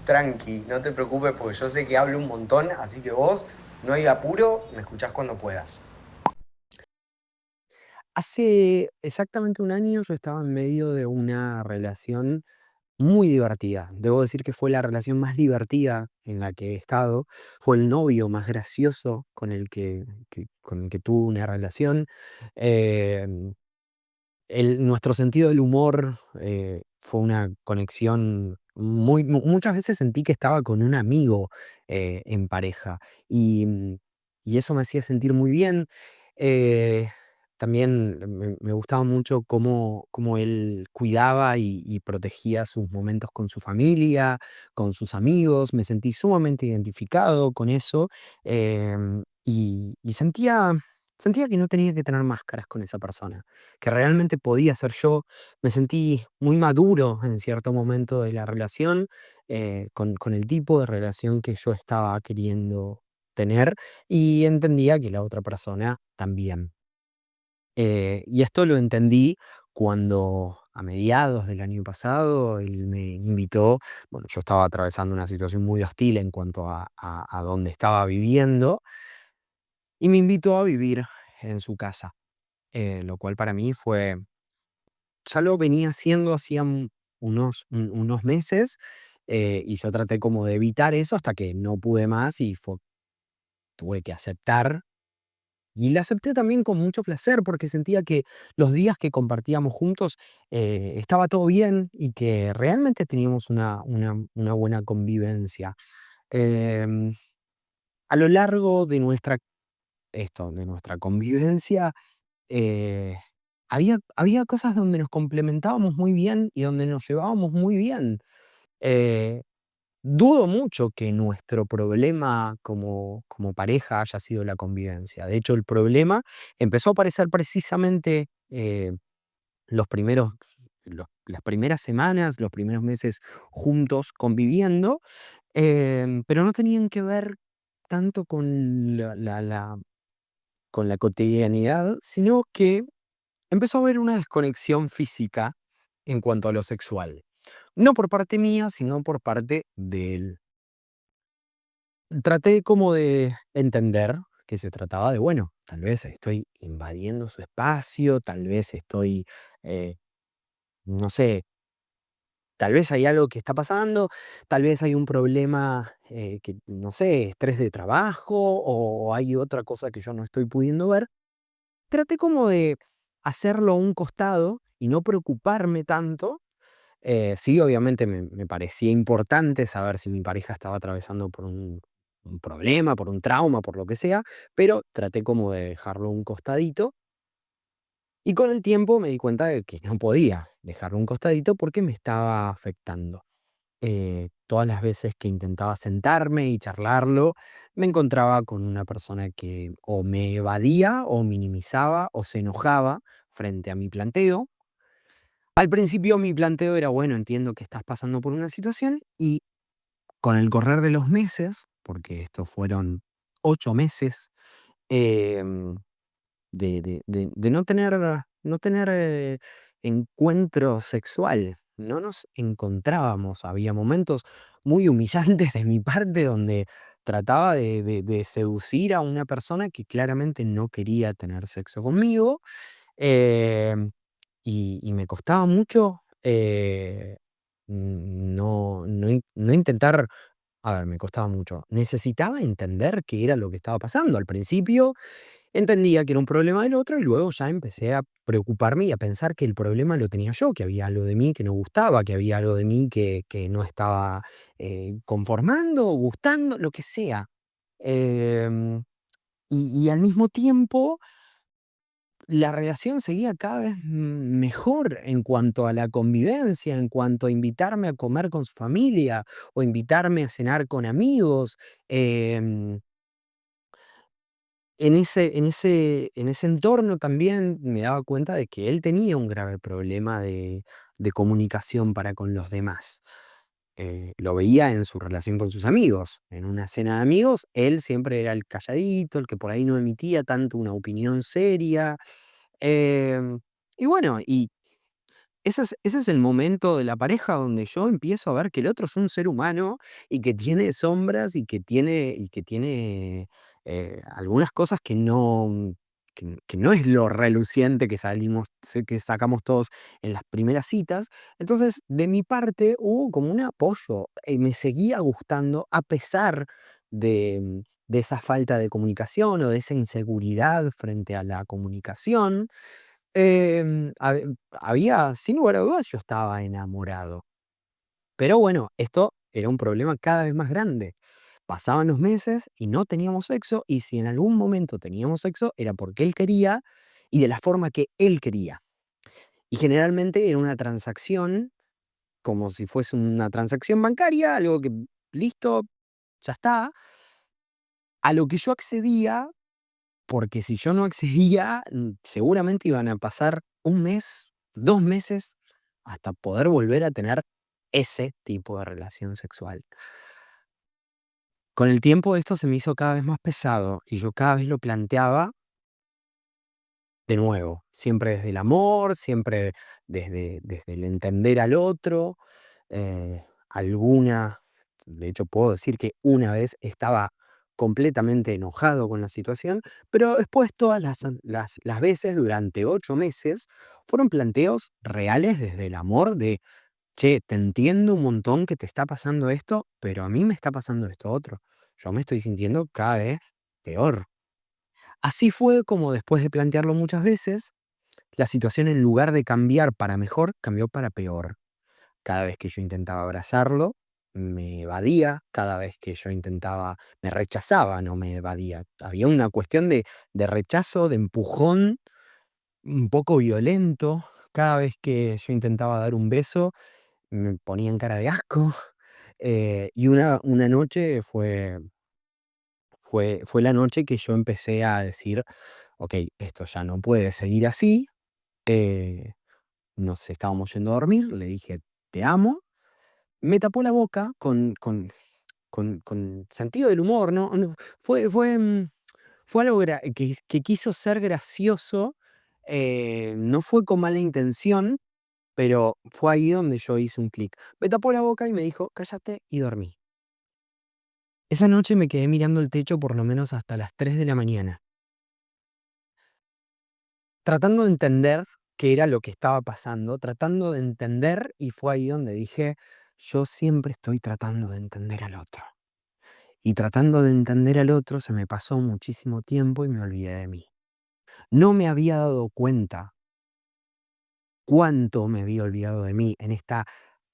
Tranqui, no te preocupes porque yo sé que hablo un montón, así que vos no hay apuro, me escuchás cuando puedas. Hace exactamente un año yo estaba en medio de una relación muy divertida. Debo decir que fue la relación más divertida en la que he estado. Fue el novio más gracioso con el que tuve una relación. Em, Nuestro sentido del humor fue una conexión muchas veces sentí que estaba con un amigo en pareja y eso me hacía sentir muy bien. Eh, También me gustaba mucho cómo él cuidaba y protegía sus momentos con su familia, con sus amigos. Me sentí sumamente identificado con eso y sentía que no tenía que tener máscaras con esa persona, que realmente podía ser yo. Me sentí muy maduro en cierto momento de la relación, con el tipo de relación que yo estaba queriendo tener y entendía que la otra persona también. Y esto lo entendí cuando a mediados del año pasado él me invitó, bueno, yo estaba atravesando una situación muy hostil en cuanto a dónde estaba viviendo y me invitó a vivir en su casa, lo cual para mí fue. Ya lo venía haciendo hacía unos meses, y yo traté como de evitar eso hasta que no pude más tuve que aceptar. Y la acepté también con mucho placer porque sentía que los días que compartíamos juntos estaba todo bien y que realmente teníamos una buena convivencia. Em, a lo largo de de nuestra convivencia, eh, había cosas donde nos complementábamos muy bien y donde nos llevábamos muy bien. Eh, Dudo mucho que nuestro problema como pareja haya sido la convivencia. De hecho, el problema empezó a aparecer precisamente los primeros, las primeras semanas, los primeros meses juntos conviviendo, pero no tenían que ver tanto con con la cotidianidad, sino que empezó a haber una desconexión física en cuanto a lo sexual. No por parte mía, sino por parte de él. Traté como de entender que se trataba de, bueno, tal vez estoy invadiendo su espacio, tal vez estoy, eh, no sé, tal vez hay algo que está pasando, tal vez hay un problema, que, no sé, estrés de trabajo o hay otra cosa que yo no estoy pudiendo ver. Traté como de hacerlo a un costado y no preocuparme tanto. Sí, obviamente me parecía importante saber si mi pareja estaba atravesando por un problema, por un trauma, por lo que sea, pero traté como de dejarlo a un costadito y con el tiempo me di cuenta de que no podía dejarlo a un costadito porque me estaba afectando. Todas las veces que intentaba sentarme y charlarlo, me encontraba con una persona que o me evadía o minimizaba o se enojaba frente a mi planteo. Al principio mi planteo era, bueno, entiendo que estás pasando por una situación y con el correr de los meses, porque estos fueron 8 meses, em, de no tener encuentro sexual, no nos encontrábamos. Había momentos muy humillantes de mi parte donde trataba de seducir a una persona que claramente no quería tener sexo conmigo. em, y me costaba mucho, no intentar. A ver, me costaba mucho. Necesitaba entender qué era lo que estaba pasando. Al principio entendía que era un problema del otro y luego ya empecé a preocuparme y a pensar que el problema lo tenía yo, que había algo de mí que no gustaba, que había algo de mí que no estaba conformando, gustando, lo que sea. Em, y al mismo tiempo la relación seguía cada vez mejor en cuanto a la convivencia, en cuanto a invitarme a comer con su familia o invitarme a cenar con amigos. em, en ese entorno también me daba cuenta de que él tenía un grave problema de comunicación para con los demás. Lo veía en su relación con sus amigos. En una cena de amigos, él siempre era el calladito, el que por ahí no emitía tanto una opinión seria. Em, y bueno, ese es el momento de la pareja donde yo empiezo a ver que el otro es un ser humano y que tiene sombras y que tiene algunas cosas que no es lo reluciente que que sacamos todos en las primeras citas. Entonces, de mi parte, hubo como un apoyo. Me seguía gustando a pesar de esa falta de comunicación o de esa inseguridad frente a la comunicación. Había, sin lugar a dudas, yo estaba enamorado. Pero bueno, esto era un problema cada vez más grande. Pasaban los meses y no teníamos sexo, y si en algún momento teníamos sexo, era porque él quería y de la forma que él quería. Y generalmente era una transacción, como si fuese una transacción bancaria, algo que, listo, ya está, a lo que yo accedía, porque si yo no accedía, seguramente iban a pasar un mes, 2 meses, hasta poder volver a tener ese tipo de relación sexual. Con el tiempo esto se me hizo cada vez más pesado y yo cada vez lo planteaba de nuevo, siempre desde el amor, siempre desde el entender al otro. Alguna, de hecho puedo decir que una vez estaba completamente enojado con la situación, pero después todas las veces durante 8 meses fueron planteos reales desde el amor de, che, te entiendo un montón que te está pasando esto, pero a mí me está pasando esto otro. Yo me estoy sintiendo cada vez peor. Así fue como después de plantearlo muchas veces, la situación en lugar de cambiar para mejor, cambió para peor. Cada vez que yo intentaba abrazarlo, me evadía, cada vez que yo intentaba, me rechazaba, no me evadía. Había una cuestión de rechazo, de empujón, un poco violento. Cada vez que yo intentaba dar un beso, me ponía en cara de asco. Y una noche fue la noche que yo empecé a decir, ok, esto ya no puede seguir así. eh, Nos estábamos yendo a dormir, le dije, te amo. Me tapó la boca con sentido del humor, ¿no? Fue algo que quiso ser gracioso. No fue con mala intención, pero fue ahí donde yo hice un clic. Me tapó la boca y me dijo, cállate, y dormí. Esa noche me quedé mirando el techo por lo menos hasta las 3 de la mañana, tratando de entender qué era lo que estaba pasando, tratando de entender, y fue ahí donde dije, yo siempre estoy tratando de entender al otro. Y tratando de entender al otro se me pasó muchísimo tiempo y me olvidé de mí. No me había dado cuenta cuánto me había olvidado de mí en esta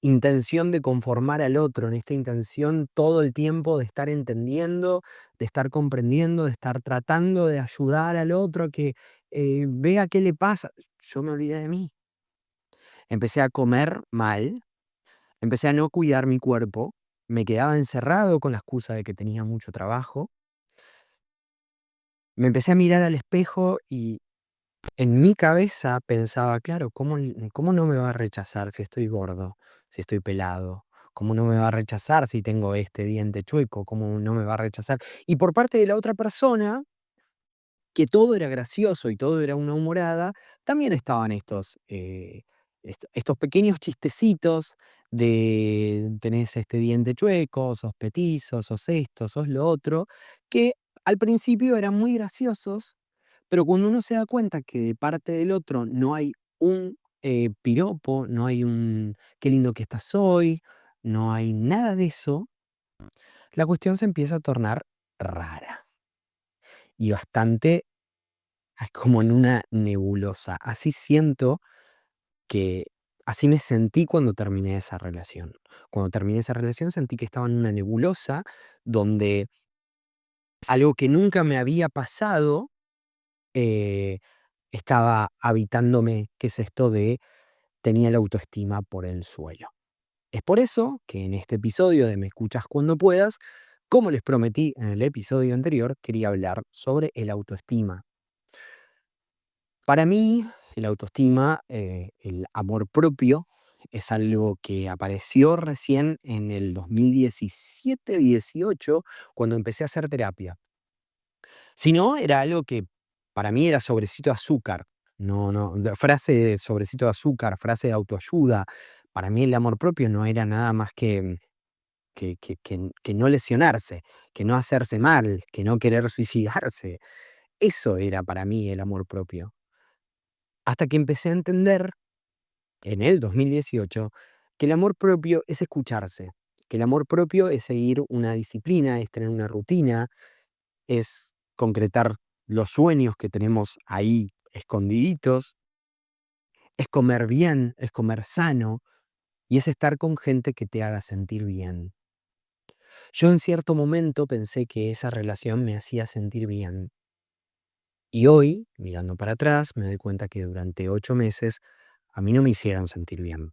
intención de conformar al otro, en esta intención todo el tiempo de estar entendiendo, de estar comprendiendo, de estar tratando de ayudar al otro a que vea qué le pasa. Yo me olvidé de mí. Empecé a comer mal, empecé a no cuidar mi cuerpo, me quedaba encerrado con la excusa de que tenía mucho trabajo. Me empecé a mirar al espejo y en mi cabeza pensaba, claro, ¿cómo no me va a rechazar si estoy gordo, si estoy pelado? ¿Cómo no me va a rechazar si tengo este diente chueco? ¿Cómo no me va a rechazar? Y por parte de la otra persona, que todo era gracioso y todo era una humorada, también estaban estos pequeños chistecitos de tenés este diente chueco, sos petizo, sos esto, sos lo otro, que al principio eran muy graciosos, pero cuando uno se da cuenta que de parte del otro no hay un piropo, no hay un qué lindo que estás hoy, no hay nada de eso, la cuestión se empieza a tornar rara y bastante como en una nebulosa. Así siento que, así me sentí cuando terminé esa relación. Cuando terminé esa relación sentí que estaba en una nebulosa donde algo que nunca me había pasado eh, estaba habitándome, que es esto de tenía la autoestima por el suelo. Es por eso que en este episodio de Me escuchas cuando puedas, como les prometí en el episodio anterior, quería hablar sobre el autoestima. Para mí, el autoestima, el amor propio, es algo que apareció recién en el 2017-18, cuando empecé a hacer terapia. Si no, era algo que para mí era sobrecito de azúcar. No, frase de sobrecito de azúcar, frase de autoayuda. Para mí el amor propio no era nada más que no lesionarse, que no hacerse mal, que no querer suicidarse. Eso era para mí el amor propio. Hasta que empecé a entender, en el 2018, que el amor propio es escucharse, que el amor propio es seguir una disciplina, es tener una rutina, es concretar los sueños que tenemos ahí escondiditos, es comer bien, es comer sano y es estar con gente que te haga sentir bien. Yo en cierto momento pensé que esa relación me hacía sentir bien. Y hoy, mirando para atrás, me doy cuenta que durante 8 meses a mí no me hicieron sentir bien.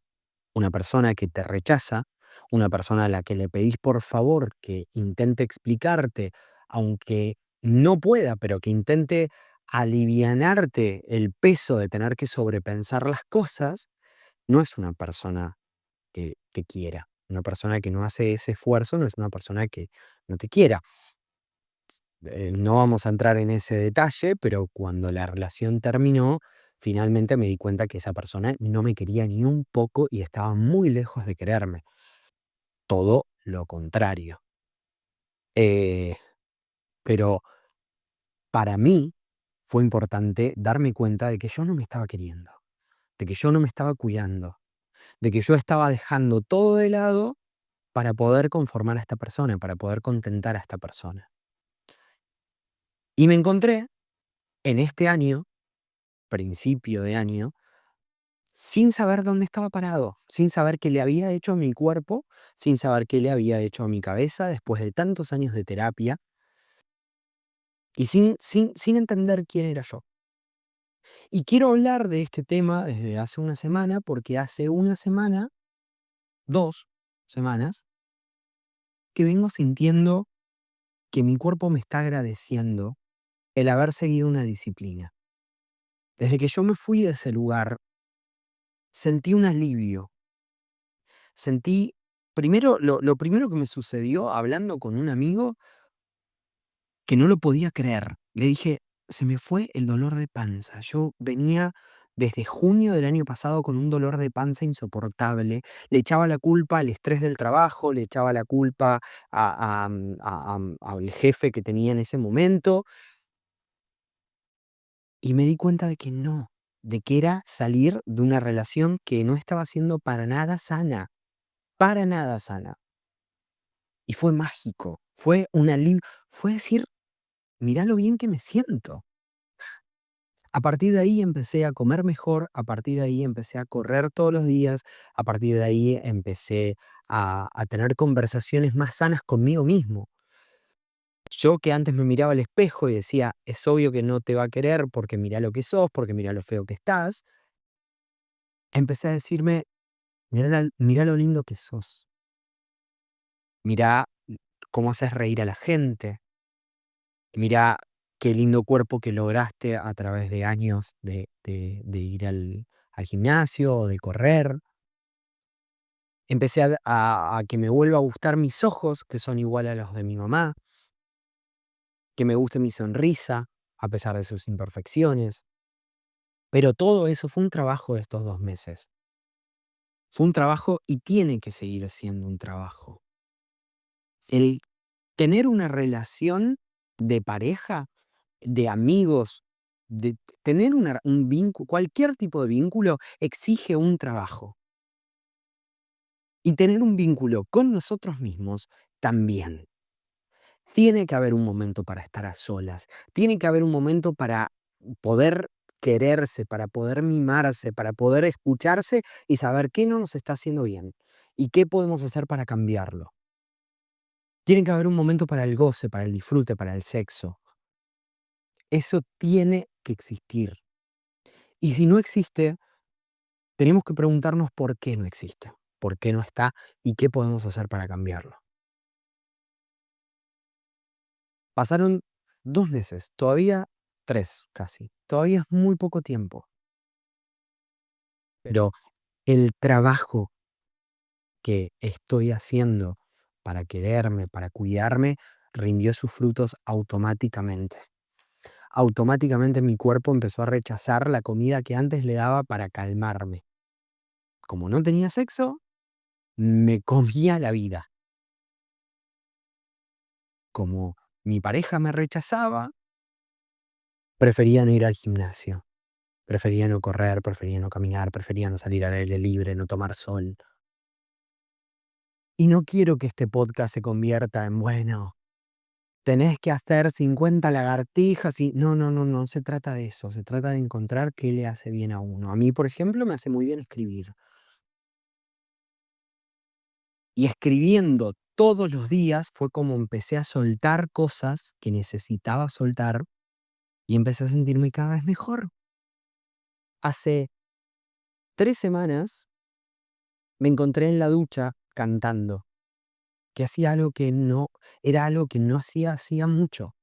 Una persona que te rechaza, una persona a la que le pedís por favor que intente explicarte, aunque no pueda, pero que intente alivianarte el peso de tener que sobrepensar las cosas, no es una persona que te quiera. Una persona que no hace ese esfuerzo no es una persona que no te quiera. No vamos a entrar en ese detalle, pero cuando la relación terminó, finalmente me di cuenta que esa persona no me quería ni un poco y estaba muy lejos de quererme. Todo lo contrario. Eh, pero para mí fue importante darme cuenta de que yo no me estaba queriendo, de que yo no me estaba cuidando, de que yo estaba dejando todo de lado para poder conformar a esta persona, para poder contentar a esta persona. Y me encontré en este año, principio de año, sin saber dónde estaba parado, sin saber qué le había hecho a mi cuerpo, sin saber qué le había hecho a mi cabeza después de tantos años de terapia y sin entender quién era yo. Y quiero hablar de este tema desde hace una semana porque hace una semana, 2 semanas, que vengo sintiendo que mi cuerpo me está agradeciendo el haber seguido una disciplina. Desde que yo me fui de ese lugar, sentí un alivio. Sentí, primero, lo primero que me sucedió hablando con un amigo que no lo podía creer. Le dije, se me fue el dolor de panza. Yo venía desde junio del año pasado con un dolor de panza insoportable. Le echaba la culpa al estrés del trabajo, le echaba la culpa al jefe que tenía en ese momento. Y me di cuenta de que no, de que era salir de una relación que no estaba siendo para nada sana. Y fue mágico, fue un alivio, fue decir, mirá lo bien que me siento. A partir de ahí empecé a comer mejor, a partir de ahí empecé a correr todos los días, a partir de ahí empecé a tener conversaciones más sanas conmigo mismo. Yo que antes me miraba al espejo y decía, es obvio que no te va a querer porque mirá lo que sos, porque mirá lo feo que estás, empecé a decirme, mirá lo lindo que sos, mirá cómo haces reír a la gente, mirá qué lindo cuerpo que lograste a través de años de ir al gimnasio o de correr. Empecé a que me vuelva a gustar mis ojos, que son igual a los de mi mamá, que me guste mi sonrisa, a pesar de sus imperfecciones. Pero todo eso fue un trabajo de estos 2 meses. Fue un trabajo y tiene que seguir siendo un trabajo. El tener una relación de pareja, de amigos, de tener un vínculo, cualquier tipo de vínculo, exige un trabajo. Y tener un vínculo con nosotros mismos también. Tiene que haber un momento para estar a solas, tiene que haber un momento para poder quererse, para poder mimarse, para poder escucharse y saber qué no nos está haciendo bien y qué podemos hacer para cambiarlo. Tiene que haber un momento para el goce, para el disfrute, para el sexo. Eso tiene que existir. Y si no existe, tenemos que preguntarnos por qué no existe, por qué no está y qué podemos hacer para cambiarlo. Pasaron 2 meses, todavía 3 casi. Todavía es muy poco tiempo. Pero el trabajo que estoy haciendo para quererme, para cuidarme, rindió sus frutos automáticamente. automáticamente mi cuerpo empezó a rechazar la comida que antes le daba para calmarme. Como no tenía sexo, me comía la vida. Como mi pareja me rechazaba, prefería no ir al gimnasio, prefería no correr, prefería no caminar, prefería no salir al aire libre, no tomar sol. Y no quiero que este podcast se convierta en, bueno, tenés que hacer 50 lagartijas y no, no, no, no se trata de eso, se trata de encontrar qué le hace bien a uno. A mí, por ejemplo, me hace muy bien escribir. Y escribiendo todos los días fue como empecé a soltar cosas que necesitaba soltar y empecé a sentirme cada vez mejor. Hace 3 semanas me encontré en la ducha cantando, que hacía algo que no, era algo que no hacía mucho.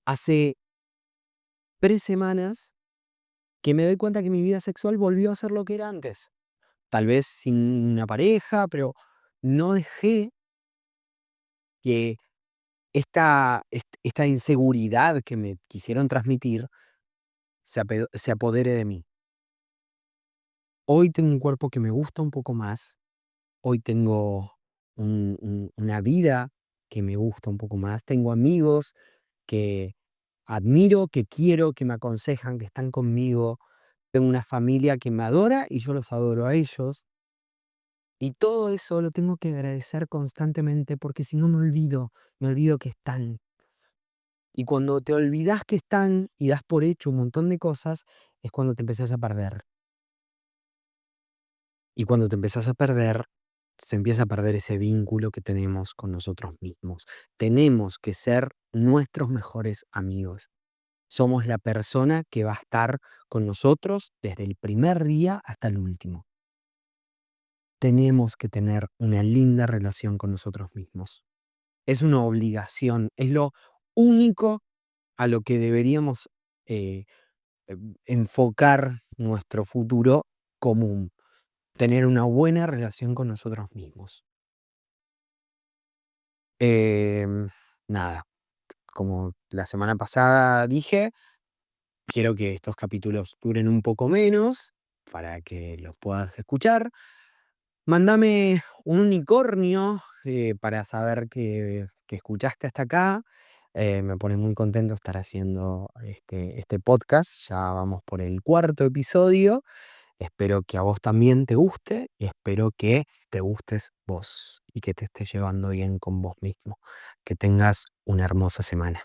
Hace 3 semanas que me doy cuenta que mi vida sexual volvió a ser lo que era antes. Tal vez sin una pareja, pero no dejé que esta inseguridad que me quisieron transmitir se apodere de mí. Hoy tengo un cuerpo que me gusta un poco más, hoy tengo una vida que me gusta un poco más, tengo amigos que admiro, que quiero, que me aconsejan, que están conmigo, tengo una familia que me adora y yo los adoro a ellos. Y todo eso lo tengo que agradecer constantemente porque si no me olvido que están. Y cuando te olvidas que están y das por hecho un montón de cosas, es cuando te empezás a perder. Y cuando te empezás a perder, se empieza a perder ese vínculo que tenemos con nosotros mismos. Tenemos que ser nuestros mejores amigos. Somos la persona que va a estar con nosotros desde el primer día hasta el último. Tenemos que tener una linda relación con nosotros mismos. Es una obligación, es lo único a lo que deberíamos eh, enfocar nuestro futuro común, tener una buena relación con nosotros mismos. Em, Nada, como la semana pasada dije, quiero que estos capítulos duren un poco menos para que los puedas escuchar. Mándame un unicornio para saber que escuchaste hasta acá. Me pone muy contento estar haciendo este podcast. Ya vamos por el cuarto episodio. Espero que a vos también te guste y espero que te gustes vos y que te estés llevando bien con vos mismo. Que tengas una hermosa semana.